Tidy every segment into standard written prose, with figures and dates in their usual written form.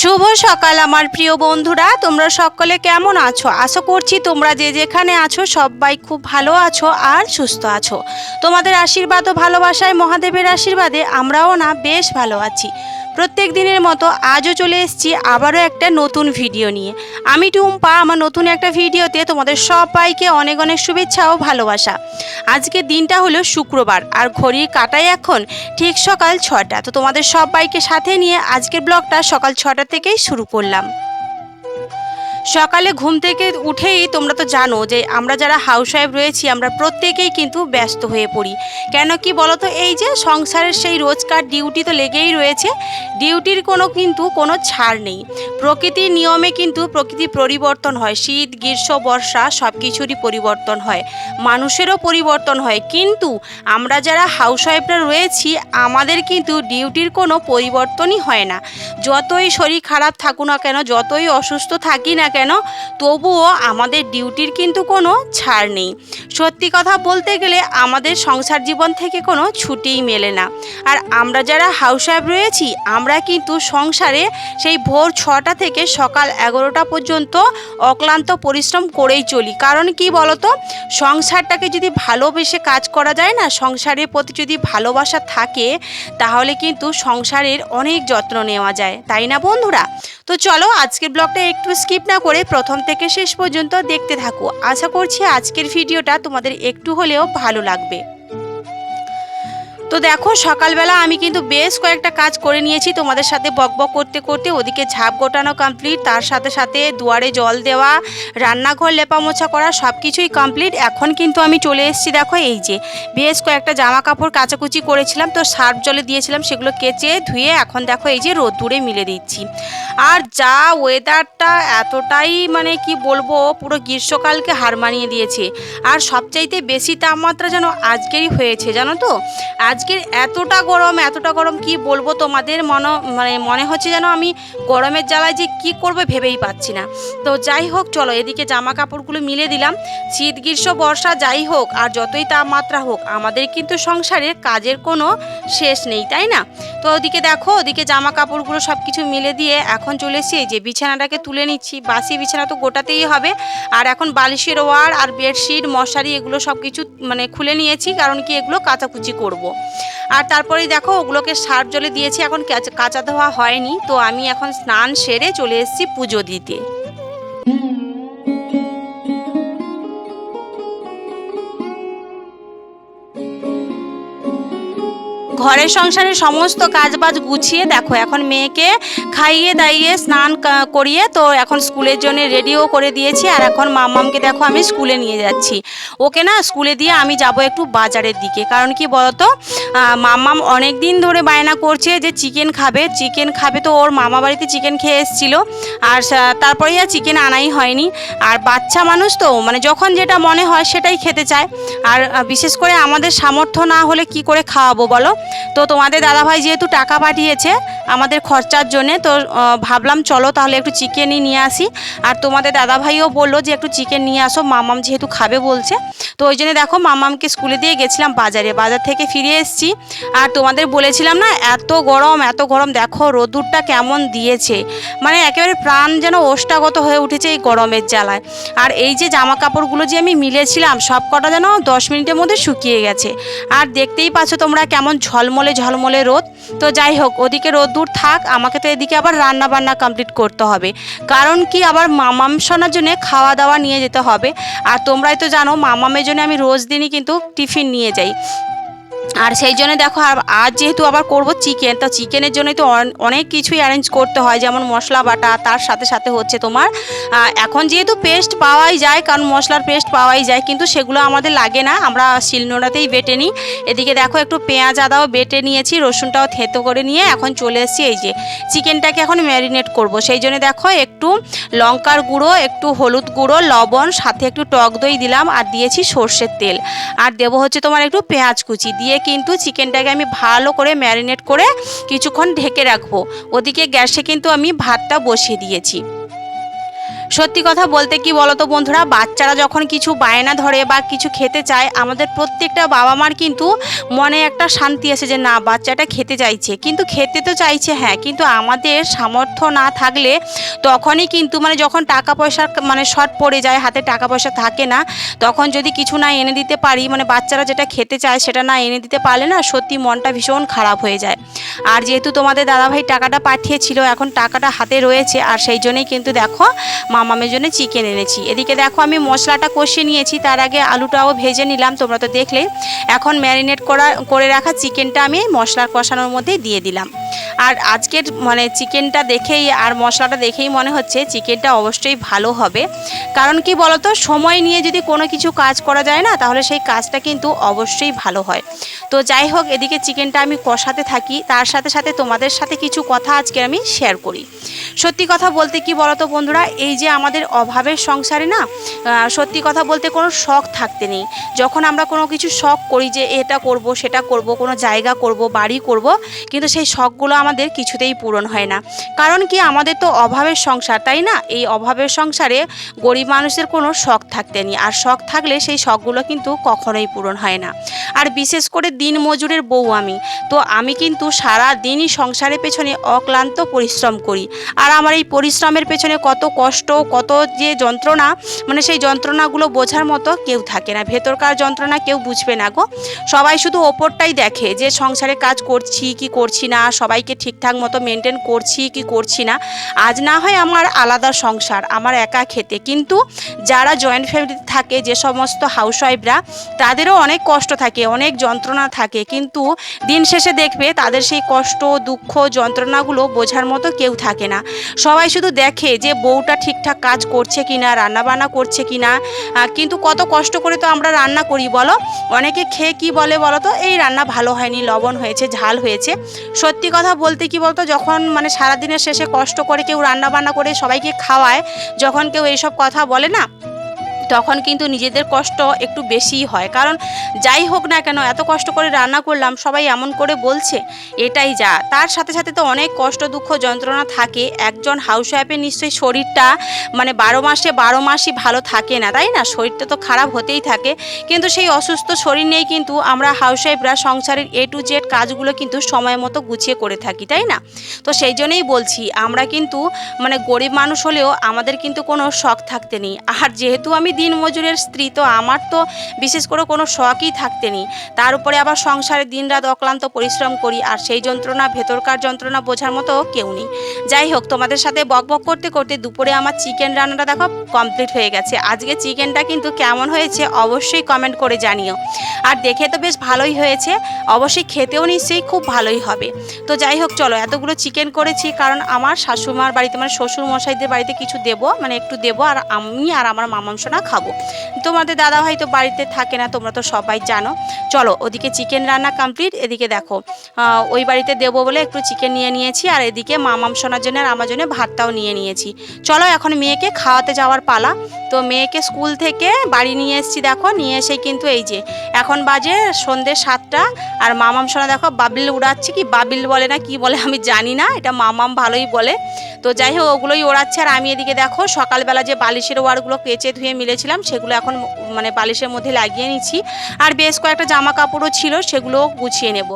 শুভ সকাল আমার প্রিয় বন্ধুরা, তোমরা সকলে কেমন আছো? আশা করছি তোমরা যে যেখানে আছো সবাই খুব ভালো আছো আর সুস্থ আছো। তোমাদের আশীর্বাদ ও ভালোবাসায়, মহাদেবের আশীর্বাদে আমরাও না বেশ ভালো আছি। প্রত্যেক দিনের মতো আজও চলে এসেছি আবারও একটা নতুন ভিডিও নিয়ে। আমি টুম্পা, আমার নতুন একটা ভিডিওতে তোমাদের সবাইকে অনেক অনেক শুভেচ্ছা ও ভালোবাসা। আজকের দিনটা হলো শুক্রবার আর ঘড়ির কাঁটায় এখন ঠিক সকাল 6টা। তো তোমাদের সবাইকে সাথে নিয়ে আজকের ব্লগটা সকাল 6টা থেকেই শুরু করলাম। সকালে ঘুম থেকে উঠেই তোমরা তো জানো যে আমরা যারা হাউসওয়াইফ রয়েছি আমরা প্রত্যেকেই কিন্তু ব্যস্ত হয়ে পড়ি। কেন কি বলো তো, এই যে সংসারের সেই রোজকার ডিউটি তো লেগেই রয়েছে। ডিউটির কোনো ছাড় নেই। প্রকৃতির নিয়মে কিন্তু প্রকৃতি পরিবর্তন হয়, শীত গ্রীষ্ম বর্ষা সব কিছুরই পরিবর্তন হয়, মানুষেরও পরিবর্তন হয়। কিন্তু আমরা যারা হাউসওয়াইফরা রয়েছি আমাদের কিন্তু ডিউটির কোনো পরিবর্তনই হয় না। যতই শরীর খারাপ থাকুক না কেন, যতই অসুস্থ থাকি না কেন, তবুও আমাদের ডিউটির কিন্তু কোনো ছাড় নেই। সত্যি কথা বলতে গেলে আমাদের সংসার জীবন থেকে কোনো ছুটিই মেলে না। আর আমরা যারা হাউসওয়াইফ রয়েছি আমরা কিন্তু সংসারে সেই ভোর 6টা থেকে সকাল 11টা পর্যন্ত অক্লান্ত পরিশ্রম করেই চলি। কারণ কি বলতো, সংসারটাকে যদি ভালোবেসে কাজ করা যায় না, সংসারের প্রতি যদি ভালোবাসা থাকে তাহলে কিন্তু সংসারের অনেক যত্ন নেওয়া যায়, তাই না বন্ধুরা? তো চলো আজকের ব্লগটা একটু স্কিপ না করে প্রথম থেকে শেষ পর্যন্ত দেখতে থাকো। আশা করছি আজকের ভিডিওটা তোমাদের একটু হলেও ভালো লাগবে। তো দেখো, সকালবেলা আমি কিন্তু বেশ কয়েকটা কাজ করে নিয়েছি। তোমাদের সাথে বকবক করতে করতে ওদিকে ঝাঁপ গোটানো কমপ্লিট, তার সাথে সাথে দুয়ারে জল দেওয়া, রান্নাঘর লেপা মোছা করা সব কিছুই কমপ্লিট। এখন কিন্তু আমি চলে এসেছি, দেখো এই যে বেশ কয়েকটা জামা কাপড় কাচাকুচি করেছিলাম, তো সার্ফ জলে দিয়েছিলাম, সেগুলো কেচে ধুয়ে এখন দেখো এই যে রোদ্দুরে মিলে দিচ্ছি। আর যা ওয়েদারটা এতটাই মানে কি বলবো, পুরো গ্রীষ্মকালকে হার মানিয়ে দিয়েছে। আর সবচাইতে বেশি তাপমাত্রা যেন আজকেরই হয়েছে, জানো তো। আজকের এতটা গরম কি বলবো তোমাদের, মনে হচ্ছে যেন আমি গরমের জ্বালায় যে কি করবো ভেবেই পাচ্ছি না। তো যাই হোক, চলো এদিকে জামা কাপড়গুলো মিলে দিলাম। শীত গ্রীষ্ম বর্ষা যাই হোক আর যতই তাপমাত্রা হোক আমাদের কিন্তু সংসারের কাজের কোনো শেষ নেই, তাই না? তো ওদিকে দেখো, ওদিকে জামা কাপড়গুলো সব কিছু মিলে দিয়ে এখন চলে এসেছি এই যে বিছানাটাকে তুলে নিচ্ছি। বাসি বিছানা তো গোটাতেই হবে। আর এখন বালিশের ওয়ার আর বেডশিট মশারি এগুলো সব কিছু খুলে নিয়েছি, কারণ কি এগুলো কাচাকুচি করব। আর তারপরে দেখো ওগুলোকে সার্ফ জলে দিয়েছি, এখন কাচা ধোয়া হয়নি। তো আমি এখন স্নান সেরে চলে এসেছি পুজো দিতে। ঘরের সংসারের সমস্ত কাজবাজ গুছিয়ে দেখো এখন মেয়েকে খাইয়ে দাইয়ে স্নান করিয়ে তো এখন স্কুলের জন্য রেডিও করে দিয়েছি। আর এখন মাম্মামকে দেখো আমি স্কুলে নিয়ে যাচ্ছি। ওকে না স্কুলে দিয়ে আমি যাব একটু বাজারের দিকে। কারণ কি বলতো, মাম্মাম অনেক দিন ধরে বায়না করছে যে চিকেন খাবে। তো ওর মামা বাড়িতে চিকেন খেয়ে এসেছিল, আর তারপরে আর চিকেন আনাই হয়নি। আর বাচ্চা মানুষ তো যখন যেটা মনে হয় সেটাই খেতে চায়। আর বিশেষ করে আমাদের সামর্থ্য না হলে কি করে খাওয়াবো বলো। তো তোমাদের দাদাভাই যেহেতু টাকা পাঠিয়েছে আমাদের খরচার জন্যে, তো ভাবলাম চলো তাহলে একটু চিকেনই নিয়ে আসি। আর তোমাদের দাদাভাইও বললো যে একটু চিকেন নিয়ে আসো, মামাম যেহেতু খাবে বলছে। তো ওই জন্য দেখো মামামকে স্কুলে দিয়ে গেছিলাম বাজার থেকে ফিরে এসেছি। আর তোমাদের বলেছিলাম না এত গরম, দেখো রোদ্দুরটা কেমন দিয়েছে, একেবারে প্রাণ যেন ওষ্ঠাগত হয়ে উঠেছে এই গরমের জ্বালায়। আর এই যে জামা কাপড়গুলো যে আমি মিলেছিলাম সব কটা যেন 10 মিনিটের মধ্যে শুকিয়ে গেছে। আর দেখতেই পাচ্ছ তোমরা কেমন ঝলমলে রোদ। তো যাই হোক, ওদিকে রোদ্দুর থাক, আমাকে তো এদিকে আবার রান্না বান্না কমপ্লিট করতে হবে। কারণ কি আবার মামাম সোনার জন্য খাওয়া দাওয়া নিয়ে যেতে হবে। আর তোমরাই তো জানো মামামের জন্য আমি রোজ দিনই কিন্তু টিফিন নিয়ে যাই। আর সেই জন্য দেখো আজ যেহেতু আবার করব চিকেন, তো চিকেনের জন্যই তো অনেক কিছুই অ্যারেঞ্জ করতে হয়, যেমন মশলা বাটা, তার সাথে সাথে হচ্ছে তোমার এখন যেহেতু পেস্ট পাওয়াই যায়, কারণ মশলার পেস্ট পাওয়াই যায়, কিন্তু সেগুলো আমাদের লাগে না, আমরা শিলনোড়াতেই বেটে নিই। এদিকে দেখো একটু পেঁয়াজ আদাও বেটে নিয়েছি, রসুনটাও থেতো করে নিয়ে এখন চলে এসেছি এই যে চিকেনটাকে এখন ম্যারিনেট করব। সেই জন্য দেখো একটু লঙ্কার গুঁড়ো, একটু হলুদ গুঁড়ো, লবণ, সাথে একটু টক দই দিলাম, আর দিয়েছি সর্ষের তেল, আর দেবো হচ্ছে তোমার একটু পেঁয়াজ কুচি দিয়ে কিন্তু চিকেনটাকে আমি ভালো করে ম্যারিনেট করে কিছুক্ষণ ঢেকে রাখবো। ওদিকে গ্যাসে কিন্তু আমি ভাতটা বসিয়ে দিয়েছি। সত্যি কথা বলতে কি বলতো বন্ধুরা, বাচ্চারা যখন কিছু বায়না ধরে বা কিছু খেতে চায়, আমাদের প্রত্যেকটা বাবা মার কিন্তু মনে একটা শান্তি আসে যে না, বাচ্চাটা খেতে চাইছে, কিন্তু খেতে তো চাইছে হ্যাঁ, কিন্তু আমাদের সামর্থ্য না থাকলে তখনই কিন্তু যখন টাকা পয়সার শর্ট পড়ে যায়, হাতে টাকা পয়সা থাকে না, তখন যদি কিছু না এনে দিতে পারি, বাচ্চারা যেটা খেতে চায় সেটা না এনে দিতে পারলে না, সত্যি মনটা ভীষণ খারাপ হয়ে যায়। আর যেহেতু তোমাদের দাদাভাই টাকাটা পাঠিয়েছিল, এখন টাকাটা হাতে রয়েছে, আর সেই জন্যই কিন্তু দেখো মামামের জন্য চিকেন এনেছি। এদিকে দেখো আমি মশলাটা কষিয়ে নিয়েছি, তার আগে আলুটাও ভেজে নিলাম, তোমরা তো দেখলে। এখন ম্যারিনেট করে রাখা চিকেনটা আমি মশলা কষানোর মধ্যে দিয়ে দিলাম। আর আজকের চিকেনটা দেখেই আর মশলাটা দেখেই মনে হচ্ছে চিকেনটা অবশ্যই ভালো হবে। কারণ কি বলতো, সময় নিয়ে যদি কোনো কিছু কাজ করা যায় না, তাহলে সেই কাজটা কিন্তু অবশ্যই ভালো হয়। তো যাই হোক, এদিকে চিকেনটা আমি কষাতে থাকি, তার সাথে সাথে তোমাদের সাথে কিছু কথা আজকে আমি শেয়ার করি। সত্যি কথা বলতে কি বলতো বন্ধুরা, এই যে আমাদের অভাবের সংসারে না, সত্যি কথা বলতে কোনো শখ থাকতে নেই। যখন আমরা কোনো কিছু শখ করি যে এটা করব সেটা করব, কোনো জায়গা করব, বাড়ি করব, কিন্তু সেই শখগুলো আমাদের কিছুতেই পূরণ হয় না। কারণ কি, আমাদের তো অভাবের সংসার, তাই না? এই অভাবের সংসারে গরিব মানুষদের কোনো শখ থাকতে নেই, আর শখ থাকলে সেই শখগুলো কিন্তু কখনোই পূরণ হয় না। আর বিশেষ করে দিন মজুরের বউ আমি, তো আমি কিন্তু সারা দিনই সংসারের পেছনে অক্লান্ত পরিশ্রম করি। আর আমার এই পরিশ্রমের পেছনে কত কষ্ট, কত যে যন্ত্রণা, সেই যন্ত্রণাগুলো বোঝার মতো কেউ থাকে না। ভেতরকার যন্ত্রণা কেউ বুঝবে না গো। সবাই শুধু ওপরটাই দেখে যে সংসারে কাজ করছি কি করছি না, সবাইকে ঠিকঠাক মতো মেনটেন করছি কি করছি না। আজ না হয় আমার আলাদা সংসার, আমার একা খেতে, কিন্তু যারা জয়েন্ট ফ্যামিলিতে থাকে, যে সমস্ত হাউসওয়াইফরা, তাদেরও অনেক কষ্ট থাকে, অনেক যন্ত্রণা থাকে, কিন্তু দিন শেষে দেখবে তাদের সেই কষ্ট, দুঃখ, যন্ত্রণাগুলো বোঝার মতো কেউ থাকে না। সবাই শুধু দেখে যে বউটা ঠিকঠাক কাজ করছে কিনা, রান্নাবান্না করছে কিনা, কিন্তু কত কষ্ট করে তো আমরা রান্না করি বলো। অনেকে খেয়ে কি বলে বলো তো, এই রান্না ভালো হয়নি, লবণ হয়েছে, ঝাল হয়েছে। সত্যি কথা বলতে কি বলতো, যখন সারাদিনের শেষে কষ্ট করে কেউ রান্নাবান্না করে সবাইকে খাওয়ায়, যখন কেউ এইসব কথা বলে না, তখন কিন্তু নিজেদের কষ্ট একটু বেশিই হয়। কারণ যাই হোক না কেন, এত কষ্ট করে রান্না করলাম, সবাই এমন করে বলছে, এটাই যা। তার সাথে সাথে তো অনেক কষ্ট, দুঃখ, যন্ত্রণা থাকে। একজন হাউসওয়াইফের নিশ্চয়ই শরীরটা 12 মাসই ভালো থাকে না, তাই না? শরীরটা তো খারাপ হতেই থাকে, কিন্তু সেই অসুস্থ শরীর নিয়েই কিন্তু আমরা হাউসওয়াইফরা সংসারের A to Z কাজগুলো কিন্তু সময় মতো গুছিয়ে করে থাকি, তাই না? তো সেই জন্যই বলছি, আমরা কিন্তু গরিব মানুষ হলেও আমাদের কিন্তু কোনো শখ থাকতে নেই। আর যেহেতু আমি দিন মজুরের স্ত্রী, তো আমার তো বিশেষ করে কোনো শখই থাকতে নেই। তার উপরে আবার সংসারে দিনরাত অক্লান্ত পরিশ্রম করি, আর সেই যন্ত্রণা, ভেতরকার যন্ত্রণা বোঝার মতো কেউ নেই। যাই হোক, তোমাদের সাথে বকবক করতে করতে দুপুরে আমার চিকেন রান্নাটা দেখো কমপ্লিট হয়ে গেছে। আজকে চিকেনটা কিন্তু কেমন হয়েছে অবশ্যই কমেন্ট করে জানিও। আর দেখে তো বেশ ভালোই হয়েছে, অবশ্যই খেতেও নিশ্চয়ই খুব ভালোই হবে। তো যাই হোক, চলো, এতগুলো চিকেন করেছি কারণ আমার শাশুড়িমার বাড়িতে, শ্বশুর মশাইদের বাড়িতে কিছু দেবো, একটু দেবো, আর আমি আর আমার মামামসোনা খাবো। তোমাদের দাদাভাই তো বাড়িতে থাকে না, তোমরা তো সবাই জানো। চলো, ওদিকে চিকেন রান্না কমপ্লিট, এদিকে দেখো ওই বাড়িতে দেবো বলে একটু চিকেন নিয়ে নিয়েছি, আর এদিকে মামামসোনার জন্য আর আমার জন্য ভাতটাও নিয়ে নিয়েছি। চলো, এখন মেয়েকে খাওয়াতে যাওয়ার পালা। তো মেয়েকে স্কুল থেকে বাড়ি নিয়ে এসেছি, দেখো নিয়ে এসেই কিন্তু এই যে এখন বাজে সন্ধ্যে 7টা, আর মামামসোনা দেখো বাবিল উড়াচ্ছে, কি বাবিল বলে না কি বলে আমি জানি না, এটা মামাম ভালোই বলে। তো যাই হোক, ওগুলোই ওড়াচ্ছে। আর আমি এদিকে দেখো সকালবেলা যে বালিশের ওয়ারগুলো কেচে ধুয়ে মিলেছিলাম, সেগুলো এখন বালিশের মধ্যে লাগিয়ে নিচ্ছি। আর বেশ কয়েকটা জামা কাপড়ও ছিল, সেগুলোও গুছিয়ে নেব।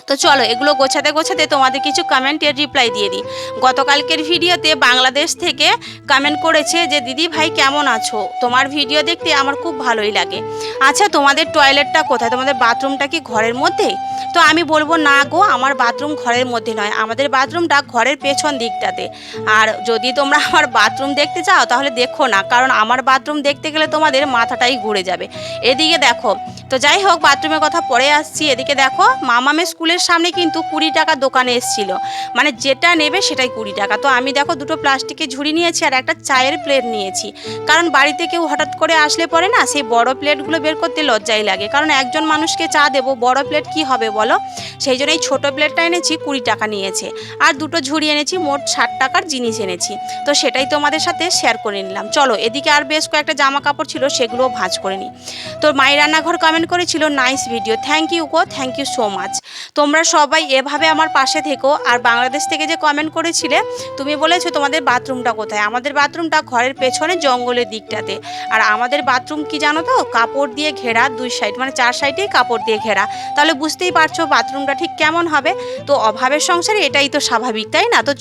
তো চলো, এগুলো গোছাতে গোছাতে তোমাদের কিছু কমেন্টের রিপ্লাই দিয়ে দিই। গতকালকের ভিডিওতে বাংলাদেশ থেকে কমেন্ট করেছে যে দিদি ভাই কেমন আছো, তোমার ভিডিও দেখতে আমার খুব ভালোই লাগে। আচ্ছা, তোমাদের টয়লেটটা কোথায়? তোমাদের বাথরুমটা কি ঘরের মধ্যে? তো আমি বলবো না গো, আমার বাথরুম ঘরের মধ্যে নয়, আমাদের বাথরুমটা ঘরের পেছন দিকটাতে। আর যদি তোমরা আমার বাথরুম দেখতে চাও তাহলে দেখো না, কারণ আমার বাথরুম দেখতে গেলে তোমাদের মাথাটাই ঘুরে যাবে। এদিকে দেখো, তো যাই হোক, বাথরুমের কথা পরে আসছি। এদিকে দেখো, মামামের স্কুলের সামনে কিন্তু 20 টাকা দোকানে এসেছিল, যেটা নেবে সেটাই 20 টাকা। তো আমি দেখো দুটো প্লাস্টিকের ঝুড়ি নিয়েছি আর একটা চায়ের প্লেট নিয়েছি, কারণ বাড়িতে কেউ হঠাৎ করে আসলে পরে না, সেই বড় প্লেটগুলো বের করতে লজ্জাই লাগে, কারণ একজন মানুষকে চা দেবো, বড় প্লেট কি হবে বলো। সেই জন্য এই ছোটো প্লেটটা এনেছি, 20 টাকা নিয়েছে। আর দুটো ঝুড়ি এনেছি, মোট 60 টাকার জিনিস এনেছি। তো সেটাই তোমাদের সাথে শেয়ার করে নিলাম। চলো এদিকে আর বেশ কয়েকটা জামা কাপড় ছিল, সেগুলোও ভাঁজ করে নিই। তো মাই রান্নাঘর কমেন্ট করেছিল নাইস ভিডিও, থ্যাংক ইউ গো, থ্যাংক ইউ সো মাচ। তোমরা সবাই এভাবে আমার পাশে থেকো। আর বাংলাদেশ থেকে যে কমেন্ট করেছিলে, তুমি বলেছো তোমাদের বাথরুমটা কোথায়। আমাদের বাথরুমটা ঘরের পেছনে জঙ্গলের দিকটাতে। আর আমাদের বাথরুম কি জানো তো, কাপড় দিয়ে ঘেরা, দুই সাইড মানে 4 সাইডেই কাপড় দিয়ে ঘেরা। তাহলে বুঝতেই পারছো বাথরুমটা ঠিক কেমন হবে। তো অভাবের সংসারে এটাই তো স্বাভাবিক, তাই না? তো